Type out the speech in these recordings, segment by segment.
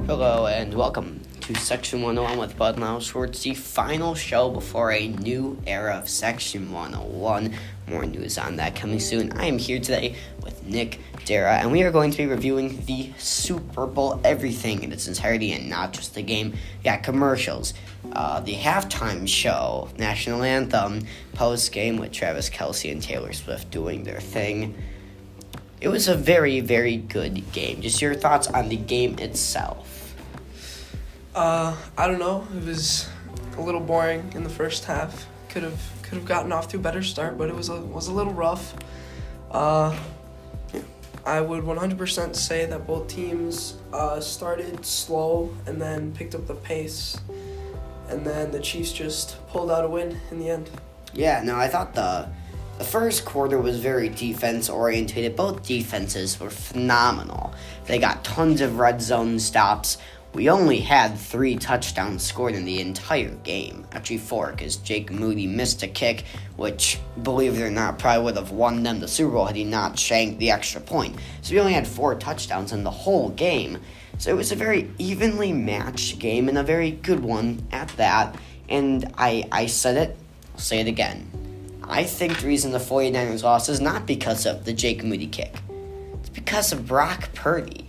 Hello and welcome to Section 101 with Bud Now Schwartz, the final show before a new era of Section 101. More news on that coming soon. I am here today with Nick Derra, and we are going to be reviewing the Super Bowl, everything in its entirety, and not just the game. Yeah, commercials, the halftime show, national anthem, post-game with Travis Kelce and Taylor Swift doing their thing. It was a very, very good game. Just your thoughts on the game itself. I don't know. It was a little boring in the first half. Could have gotten off to a better start, but it was a little rough. I would 100% say that both teams started slow and then picked up the pace, and then the Chiefs just pulled out a win in the end. Yeah, no, I thought the first quarter was very defense-oriented. Both defenses were phenomenal. They got tons of red zone stops. We only had 3 touchdowns scored in the entire game. Actually 4, because Jake Moody missed a kick, which, believe it or not, probably would have won them the Super Bowl had he not shanked the extra point. So we only had 4 touchdowns in the whole game. So it was a very evenly matched game, and a very good one at that. And I said it, I'll say it again. I think the reason the 49ers lost is not because of the Jake Moody kick. It's because of Brock Purdy.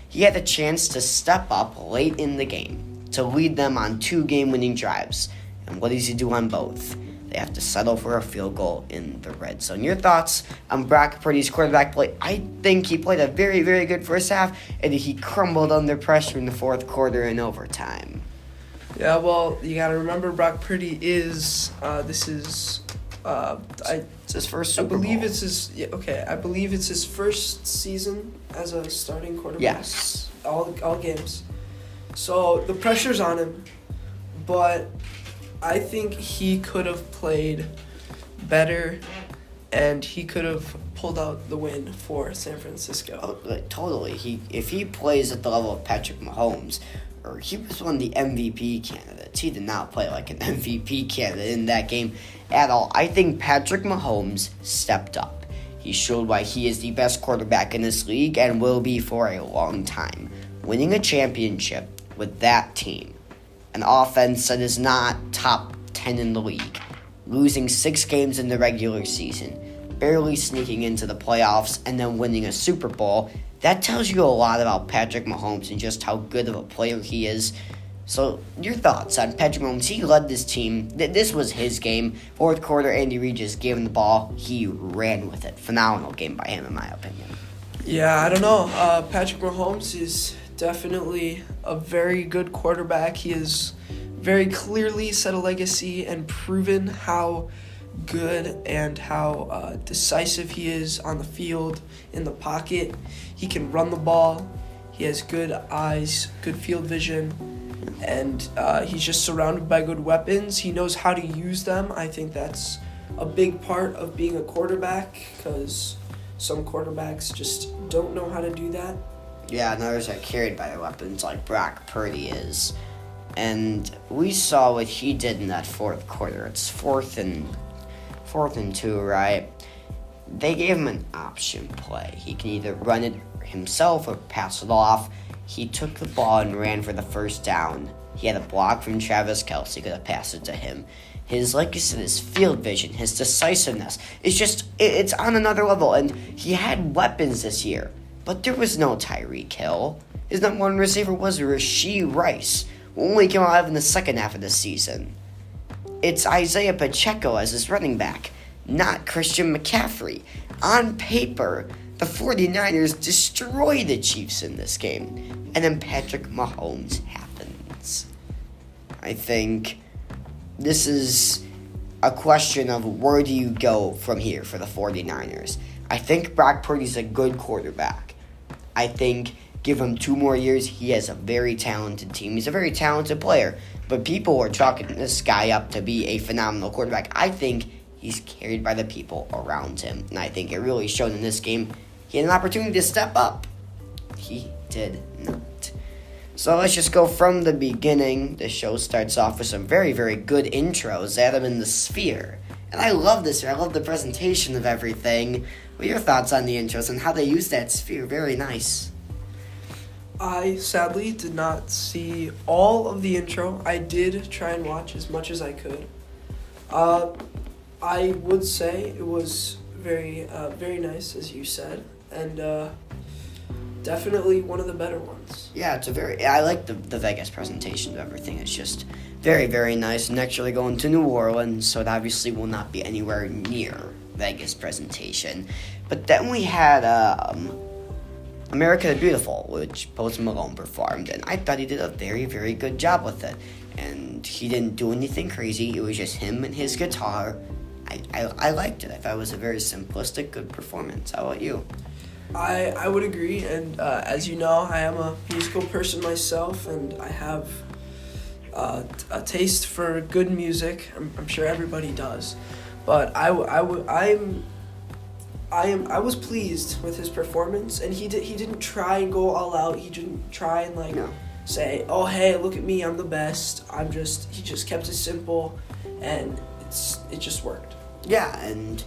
He had a chance to step up late in the game to lead them on 2 game-winning drives. And what does he do on both? They have to settle for a field goal in the red zone. Your thoughts on Brock Purdy's quarterback play? I think he played a very, very good first half, and he crumbled under pressure in the fourth quarter and overtime. Yeah, well, you got to remember Brock Purdy is it's his first Super Bowl. I believe it's his first season as a starting quarterback. Yes. All games. So the pressure's on him, but I think he could have played better, and he could have pulled out the win for San Francisco. Oh, totally. If he plays at the level of Patrick Mahomes, or he was one of the MVP candidates. He did not play like an MVP candidate in that game at all. I think Patrick Mahomes stepped up. He showed why he is the best quarterback in this league and will be for a long time. Winning a championship with that team, an offense that is not top 10 in the league, losing 6 games in the regular season, barely sneaking into the playoffs, and then winning a Super Bowl, that tells you a lot about Patrick Mahomes and just how good of a player he is. So, your thoughts on Patrick Mahomes? He led this team. This was his game. Fourth quarter, Andy Reid just gave him the ball. He ran with it. Phenomenal game by him, in my opinion. Yeah, I don't know. Patrick Mahomes is definitely a very good quarterback. He has very clearly set a legacy and proven how good and how decisive he is on the field, in the pocket. He can run the ball. He has good eyes, good field vision, and he's just surrounded by good weapons. He knows how to use them. I think that's a big part of being a quarterback, because some quarterbacks just don't know how to do that. Yeah, and others are carried by their weapons like Brock Purdy is. And we saw what he did in that fourth quarter. It's fourth and 2, right? They gave him an option play. He can either run it himself or pass it off. He took the ball and ran for the first down. He had a block from Travis Kelce, could have passed it to him. His, like you said, his field vision, his decisiveness, it's on another level. And he had weapons this year, but there was no Tyreek Hill. His number 1 receiver was Rashee Rice, who only came alive in the second half of the season. It's Isaiah Pacheco as his running back, not Christian McCaffrey. On paper, the 49ers destroy the Chiefs in this game, and then Patrick Mahomes happens. I think this is a question of where do you go from here for the 49ers. I think Brock Purdy's a good quarterback. I think give him 2 more years, he has a very talented team. He's a very talented player, but people are chalking this guy up to be a phenomenal quarterback. I think he's carried by the people around him, and I think it really showed in this game. He had an opportunity to step up. He did not. So let's just go from the beginning. The show starts off with some very, very good intros. Adam in the Sphere. And I love this. I love the presentation of everything. What are your thoughts on the intros and how they use that sphere? Very nice. I sadly did not see all of the intro. I did try and watch as much as I could. I would say it was very nice, as you said, and definitely one of the better ones. Yeah, I like the Vegas presentation of everything. It's just very, very nice. Next year they're going to New Orleans, so it obviously will not be anywhere near Vegas presentation. But then we had America the Beautiful, which Post Malone performed, and I thought he did a very, very good job with it. And he didn't do anything crazy. It was just him and his guitar. I liked it. I thought it was a very simplistic, good performance. How about you? I would agree, and as you know, I am a musical person myself, and I have a taste for good music. I'm sure everybody does, but I was pleased with his performance, and he didn't try and go all out. He didn't try and No. say, "Oh hey, look at me, I'm the best." He just kept it simple, and it just worked. Yeah, and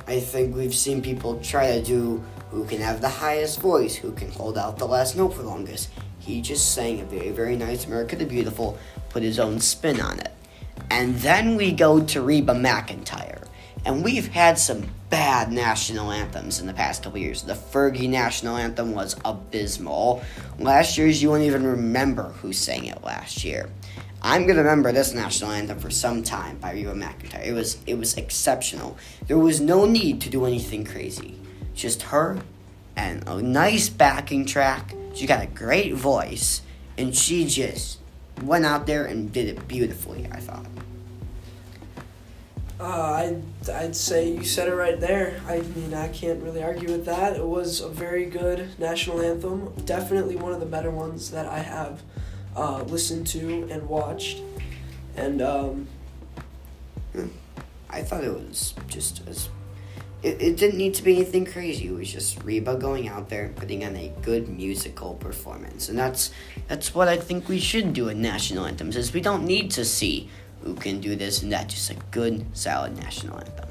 I think we've seen people try to do who can have the highest voice, who can hold out the last note for longest. He just sang a very, very nice America the Beautiful, put his own spin on it. And then we go to Reba McEntire. And we've had some bad national anthems in the past couple years. The Fergie national anthem was abysmal. Last year's, you won't even remember who sang it last year. I'm going to remember this national anthem for some time by Reba McEntire. It was exceptional. There was no need to do anything crazy. Just her and a nice backing track. She got a great voice, and she just went out there and did it beautifully, I thought. I'd say you said it right there. I mean, I can't really argue with that. It was a very good national anthem. Definitely one of the better ones that I have listened to and watched. And I thought it was just as... It didn't need to be anything crazy. It was just Reba going out there and putting on a good musical performance. And that's what I think we should do in national anthems, is we don't need to see who can do this and that. Just a good, solid national anthem.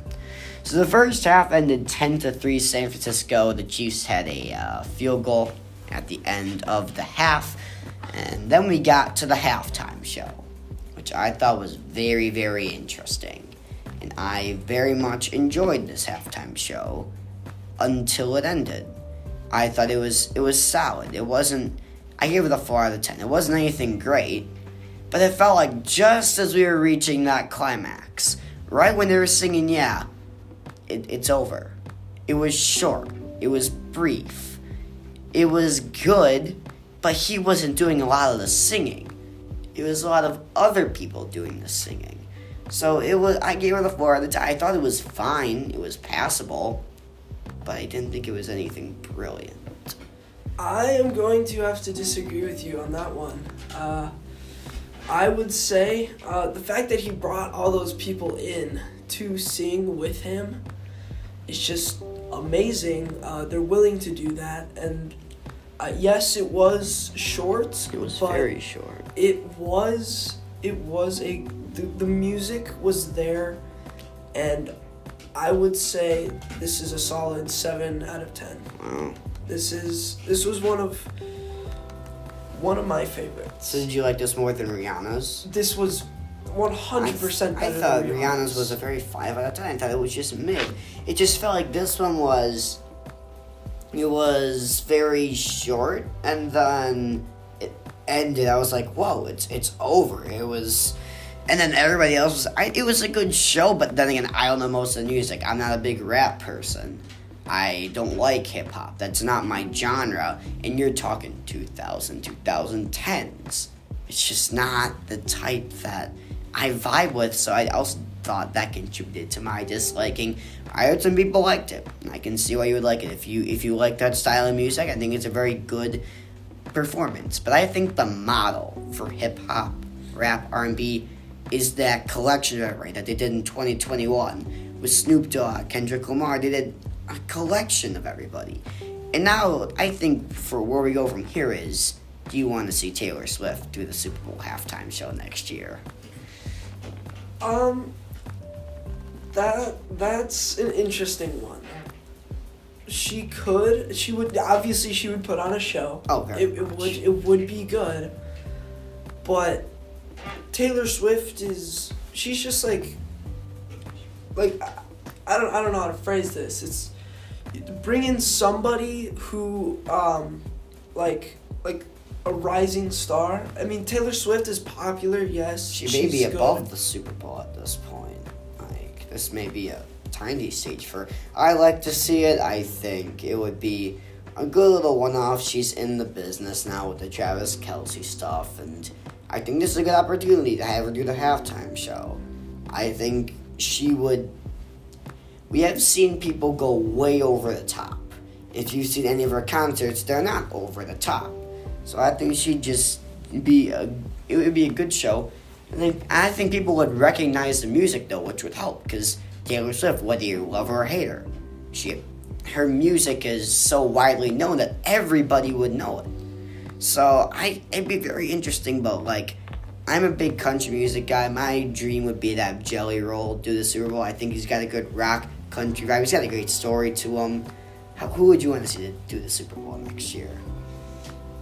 So the first half ended 10-3 San Francisco. The Chiefs had a field goal at the end of the half. And then we got to the halftime show, which I thought was very, very interesting. And I very much enjoyed this halftime show until it ended. I thought it was solid. It wasn't... I gave it a 4 out of 10. It wasn't anything great, but it felt like just as we were reaching that climax, right when they were singing, yeah, it's over. It was short. It was brief. It was good, but he wasn't doing a lot of the singing. It was a lot of other people doing the singing. So I gave it a 4 out of 10. I thought it was fine. It was passable, but I didn't think it was anything brilliant. I am going to have to disagree with you on that one. I would say the fact that he brought all those people in to sing with him is just amazing. They're willing to do that, and yes, it was short. It was very short. The music was there, and I would say this is a solid 7 out of 10. Wow. This was one of my favorites. So did you like this more than Rihanna's? This was 100% better. I thought than Rihanna's was a very 5 out of 10. I thought it was just mid. It just felt like this one was... It was very short, and then it ended. I was like, whoa, it's over. It was... And then everybody else was... it was a good show, but then again, I don't know most of the music. I'm not a big rap person. I don't like hip-hop. That's not my genre. And you're talking 2010s. It's just not the type that I vibe with, so I also thought that contributed to my disliking. I heard some people liked it. I can see why you would like it. If you like that style of music, I think it's a very good performance. But I think the model for hip-hop, rap, R&B is that collection of it, right, that they did in 2021 with Snoop Dogg, Kendrick Lamar. They did a collection of everybody. And now I think for where we go from here is, do you want to see Taylor Swift do the Super Bowl halftime show next year? That's an interesting one. she could. She would obviously she would put on a show. Oh, very much. It would be good. But Taylor Swift she's just like I don't know how to phrase this. It's bring in somebody who like a rising star. I mean, Taylor Swift is popular, yes. She may be above the Super Bowl at this point. Like, this may be a tiny stage for her. I like to see it. I think it would be a good little one-off. She's in the business now with the Travis Kelce stuff, and I think this is a good opportunity to have her do the halftime show. I think she would... We have seen people go way over the top. If you've seen any of her concerts, they're not over the top. So I think she'd just it would be a good show. And I think people would recognize the music, though, which would help, because Taylor Swift, whether you love her or hate her, her music is so widely known that everybody would know it. So it'd be very interesting, but, like, I'm a big country music guy. My dream would be to have Jelly Roll do the Super Bowl. I think he's got a good rock country vibe. He's got a great story to him. Who would you want to see do the Super Bowl next year?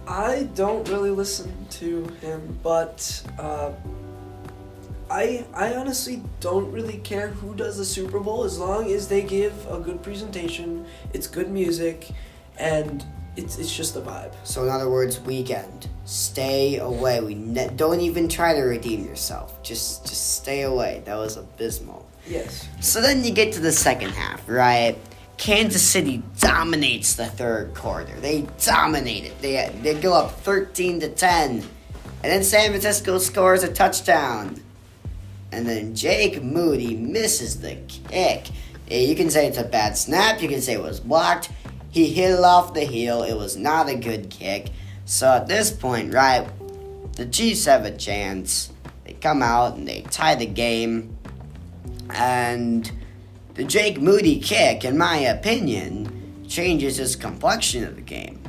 I don't really listen to him, but I honestly don't really care who does the Super Bowl as long as they give a good presentation, it's good music, and it's just a vibe. So in other words, Weekend, stay away. Don't even try to redeem yourself. Just stay away. That was abysmal. Yes. So then you get to the second half, right? Kansas City dominates the third quarter. They dominate it. They go up 13-10. And then San Francisco scores a touchdown. And then Jake Moody misses the kick. You can say it's a bad snap. You can say it was blocked. He hit it off the heel. It was not a good kick. So at this point, right, the Chiefs have a chance. They come out and they tie the game. And the Jake Moody kick, in my opinion, changes his complexion of the game.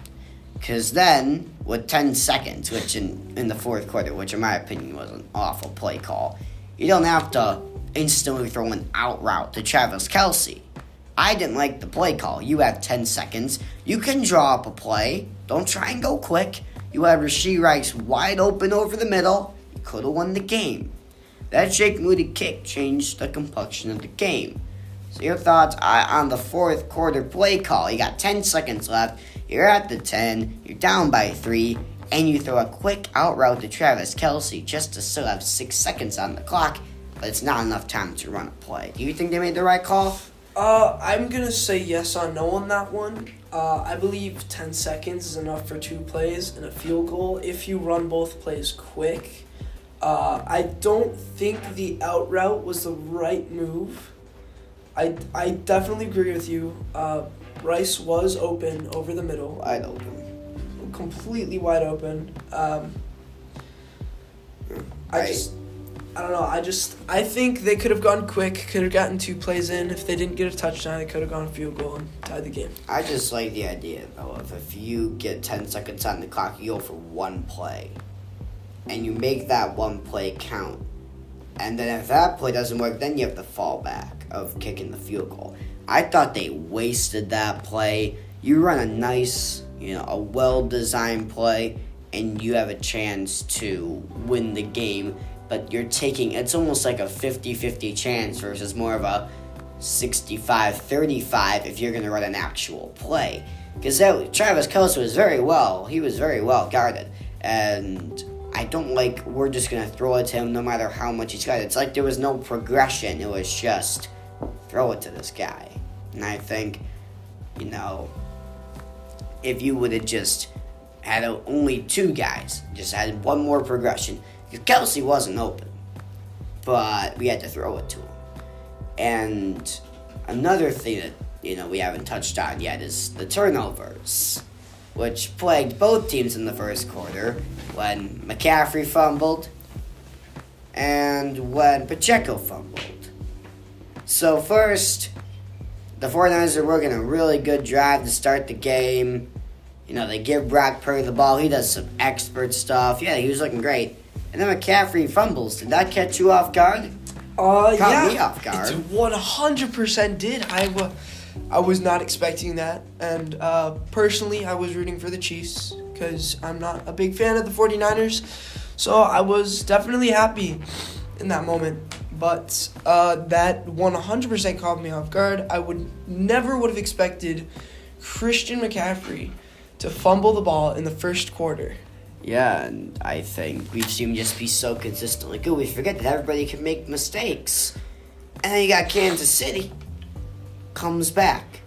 Because then, with 10 seconds, which in the fourth quarter, which in my opinion was an awful play call, you don't have to instantly throw an out route to Travis Kelce. I didn't like the play call. You have 10 seconds. You can draw up a play. Don't try and go quick. You have Rashee Rice wide open over the middle. You could have won the game. That Jake Moody kick changed the complexion of the game. So your thoughts on the fourth quarter play call? You got 10 seconds left. You're at the 10. You're down by 3. And you throw a quick out route to Travis Kelce just to still have 6 seconds on the clock. But it's not enough time to run a play. Do you think they made the right call? I'm going to say yes or no on that one. I believe 10 seconds is enough for 2 plays and a field goal if you run both plays quick. I don't think the out route was the right move. I definitely agree with you. Rice was open over the middle. Wide open. Completely wide open. I don't know. I think they could have gone quick, could have gotten 2 plays in. If they didn't get a touchdown, they could have gone field goal and tied the game. I just like the idea, though, of if you get 10 seconds on the clock, you go for 1 play. And you make that 1 play count. And then if that play doesn't work, then you have the fallback of kicking the field goal. I thought they wasted that play. You run a nice, a well-designed play, and you have a chance to win the game. But it's almost like a 50-50 chance versus more of a 65-35 if you're going to run an actual play. Because Travis Kelce was very well guarded. And I don't like we're just going to throw it to him no matter how much he's got. It's like there was no progression. It was just throw it to this guy. And I think, if you would have just had only 2 guys, just had 1 more progression, because Kelce wasn't open, but we had to throw it to him. And another thing that, we haven't touched on yet is the turnovers, which plagued both teams in the first quarter when McCaffrey fumbled and when Pacheco fumbled. So first, the 49ers are working a really good drive to start the game. They give Brock Purdy the ball. He does some expert stuff. Yeah, he was looking great. And then McCaffrey fumbles. Did that catch you off guard? Caught me off guard. It 100% did. I was not expecting that. And personally, I was rooting for the Chiefs because I'm not a big fan of the 49ers. So I was definitely happy in that moment. But that 100% caught me off guard. I never would have expected Christian McCaffrey to fumble the ball in the first quarter. Yeah, and I think we've seen him just be so consistently good. We forget that everybody can make mistakes. And then you got Kansas City. Comes back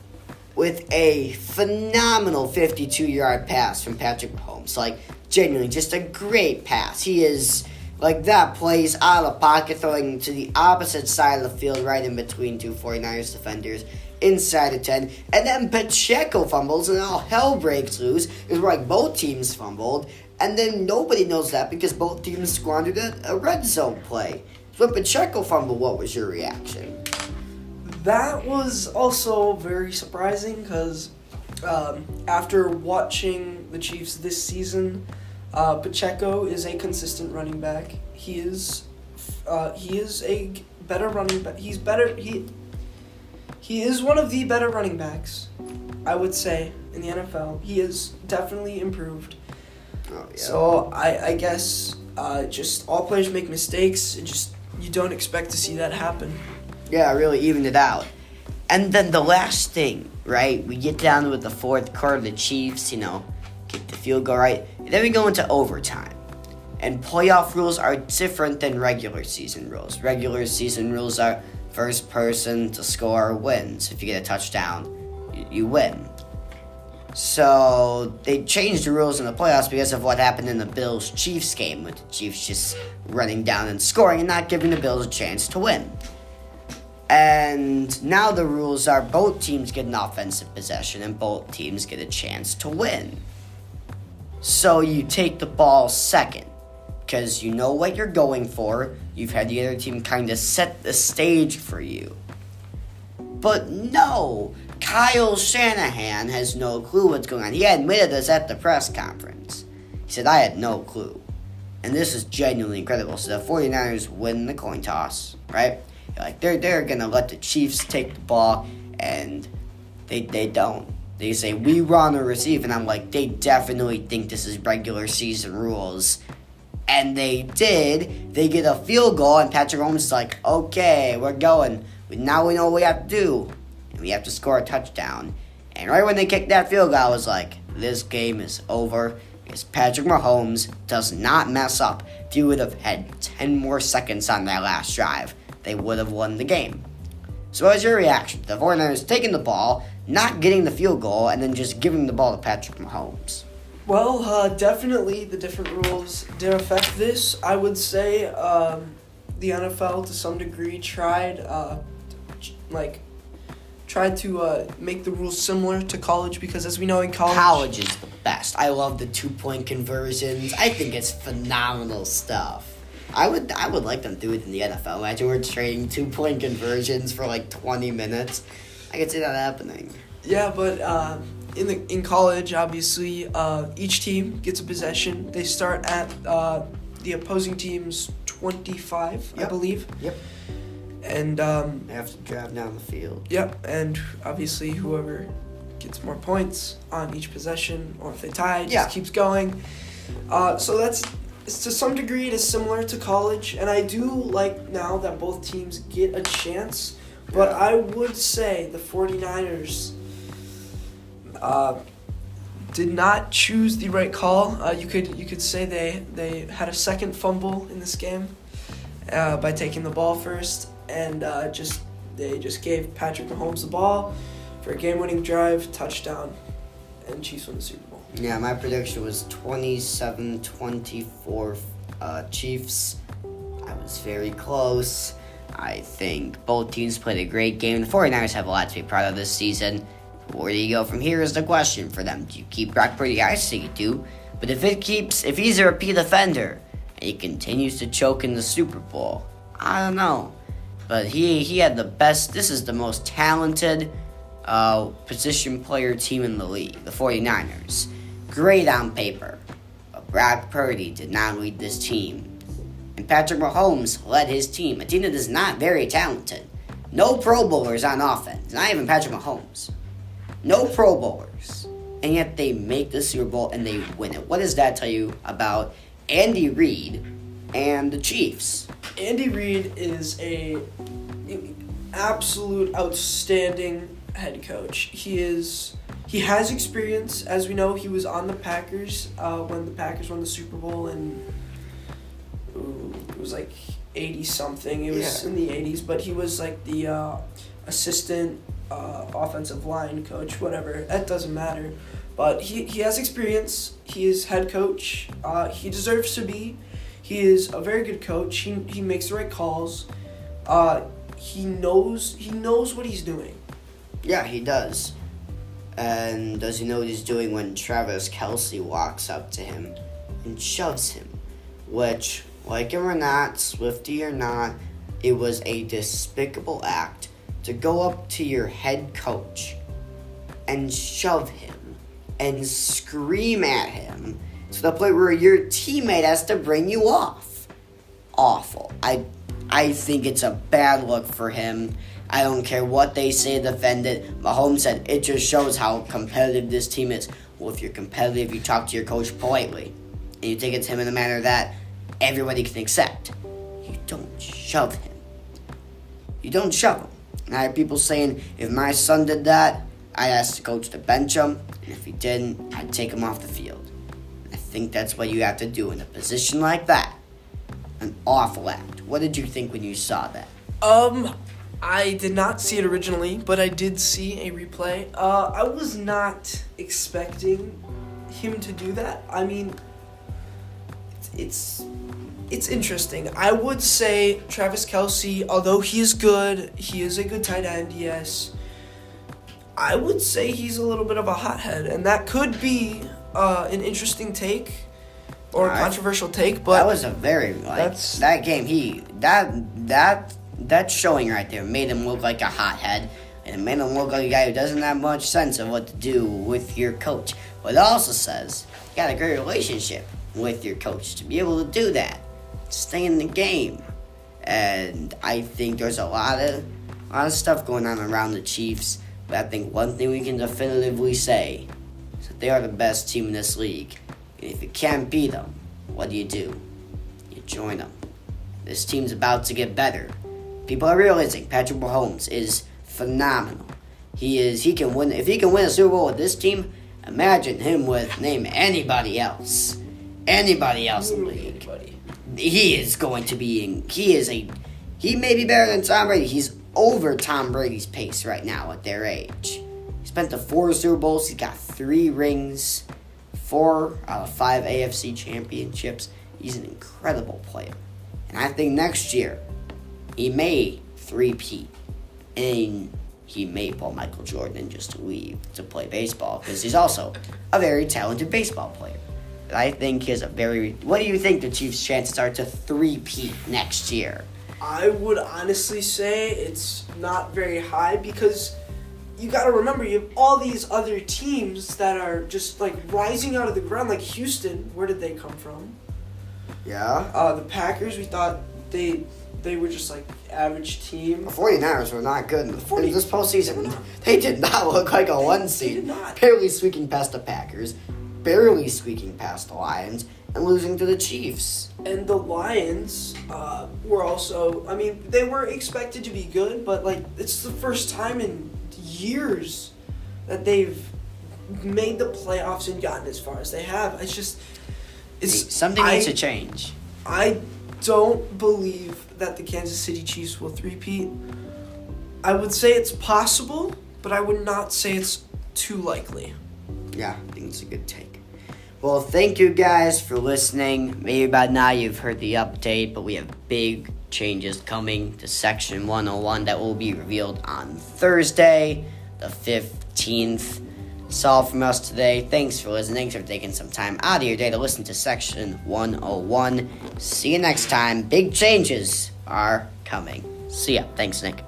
with a phenomenal 52-yard pass from Patrick Mahomes. Like, genuinely, just a great pass. He is, like, that plays out of the pocket, throwing to the opposite side of the field, right in between two 49ers defenders, inside the 10. And then Pacheco fumbles, and all hell breaks loose. It was like both teams fumbled. And then nobody knows that because both teams squandered a red zone play. So when Pacheco fumbled, what was your reaction? That was also very surprising because after watching the Chiefs this season, Pacheco is a consistent running back. He is a better running back. He's better. He is one of the better running backs, I would say, in the NFL. He is definitely improved. Oh, yeah. So I guess just all players make mistakes. You don't expect to see that happen. Yeah, really evened it out. And then the last thing, right? We get down with the fourth quarter, the Chiefs, get the field goal, right? And then we go into overtime. And playoff rules are different than regular season rules. Regular season rules are first person to score wins. If you get a touchdown, you win. So they changed the rules in the playoffs because of what happened in the Bills-Chiefs game, with the Chiefs just running down and scoring and not giving the Bills a chance to win. And now the rules are both teams get an offensive possession and both teams get a chance to win. So you take the ball second because you know what you're going for. You've had the other team kind of set the stage for you. But no, Kyle Shanahan has no clue what's going on. He admitted this at the press conference. He said, I had no clue. And this is genuinely incredible. So the 49ers win the coin toss, right? Like they're gonna let the Chiefs take the ball, and they don't. They say we run or receive, and I'm like, they definitely think this is regular season rules, and they did. They get a field goal, and Patrick Mahomes is like, okay, we're going. Now we know what we have to do, and we have to score a touchdown. And right when they kicked that field goal, I was like, this game is over because Patrick Mahomes does not mess up. If he would have had 10 more seconds on that last drive, they would have won the game. So what was your reaction? The 49ers taking the ball, not getting the field goal, and then just giving the ball to Patrick Mahomes. Well, definitely the different rules did affect this. I would say the NFL to some degree tried to make the rules similar to college because as we know in college is the best. I love the 2-point conversions. I think it's phenomenal stuff. I would like them to do it in the NFL. Imagine we're trading 2-point conversions for like 20 minutes. I could see that happening. Yeah, but in college, obviously, each team gets a possession. They start at the opposing team's 25, yep. I believe. Yep. And they have to drive down the field. Yep, and obviously whoever gets more points on each possession, or if they tie, just keeps going. So that's. To some degree, it is similar to college, and I do like now that both teams get a chance, but I would say the 49ers did not choose the right call. You could say they had a second fumble in this game by taking the ball first, and they just gave Patrick Mahomes the ball for a game-winning drive, touchdown, and Chiefs won the Super Bowl. Yeah, my prediction was 27-24 Chiefs. I was very close. I think both teams played a great game. The 49ers have a lot to be proud of this season. Where do you go from here is the question for them. Do you keep Brock Purdy? I say you do. But if he's a repeat offender and he continues to choke in the Super Bowl, I don't know. But he had the best. This is the most talented position player team in the league, the 49ers. Great on paper, but Brock Purdy did not lead this team. And Patrick Mahomes led his team, a team that is not very talented, No Pro Bowlers on offense. Not even Patrick Mahomes. No Pro Bowlers. And yet they make the Super Bowl and they win it. What does that tell you about Andy Reid and the Chiefs? Andy Reid is a absolute outstanding head coach. He has experience. As we know, he was on the Packers when the Packers won the Super Bowl in it was like 80-something. It was in the 80s, but he was like the assistant offensive line coach, whatever. That doesn't matter. But he has experience. He is head coach. He deserves to be. He is a very good coach. He makes the right calls. He knows what he's doing. Yeah, he does. And does he know what he's doing when Travis Kelce walks up to him and shoves him? Which, like him or not, Swiftie or not, it was a despicable act to go up to your head coach and shove him and scream at him to the point where your teammate has to bring you off. Awful. I think it's a bad look for him. I don't care what they say to defend it. Mahomes said it just shows how competitive this team is. Well, if you're competitive, you talk to your coach politely. And you take it to him in a manner that everybody can accept. You don't shove him. You don't shove him. And I have people saying, if my son did that, I'd ask the coach to bench him. And if he didn't, I'd take him off the field. I think that's what you have to do in a position like that. An awful act. What did you think when you saw that? I did not see it originally, but I did see a replay. I was not expecting him to do that. I mean, it's interesting. I would say Travis Kelce, although he is good, he is a good tight end, yes. I would say he's a little bit of a hothead, and that could be an interesting take or a controversial take. But that was a very that game. That showing right there made him look like a hothead, and it made him look like a guy who doesn't have much sense of what to do with your coach. But it also says you got a great relationship with your coach to be able to do that, stay in the game. And I think there's a lot of stuff going on around the Chiefs. But I think one thing we can definitively say is that they are the best team in this league. And if you can't beat them, what do? You join them. This team's about to get better. People are realizing Patrick Mahomes is phenomenal. He can win. If he can win a Super Bowl with this team, imagine him with name anybody else in the league. He is going to be. He may be better than Tom Brady. He's over Tom Brady's pace right now at their age. He spent the 4 Super Bowls. He's got 3 rings, 4 out of 5 AFC championships. He's an incredible player. And I think next year, he may three-peat. And he may pull Michael Jordan just to leave to play baseball because he's also a very talented baseball player. But I think he has a very... What do you think the Chiefs' chances are to three-peat next year? I would honestly say it's not very high because you got to remember you have all these other teams that are just like rising out of the ground, like Houston. Where did they come from? Yeah. The Packers, we thought they were just like average team. The 49ers were not good in this postseason. They did not look like a 1 seed. They did not. Barely squeaking past the Packers, barely squeaking past the Lions, and losing to the Chiefs. And the Lions were also, I mean, they were expected to be good, but like it's the first time in years that they've made the playoffs and gotten as far as they have. Something needs to change. I don't believe that the Kansas City Chiefs will three-peat. I would say it's possible, but I would not say it's too likely. Yeah, I think it's a good take. Well, thank you guys for listening. Maybe by now you've heard the update, but we have big changes coming to Section 101 that will be revealed on Thursday, the 15th. That's all from us today. Thanks for listening, for taking some time out of your day to listen to Section 101. See you next time. Big changes are coming. See ya. Thanks, Nick.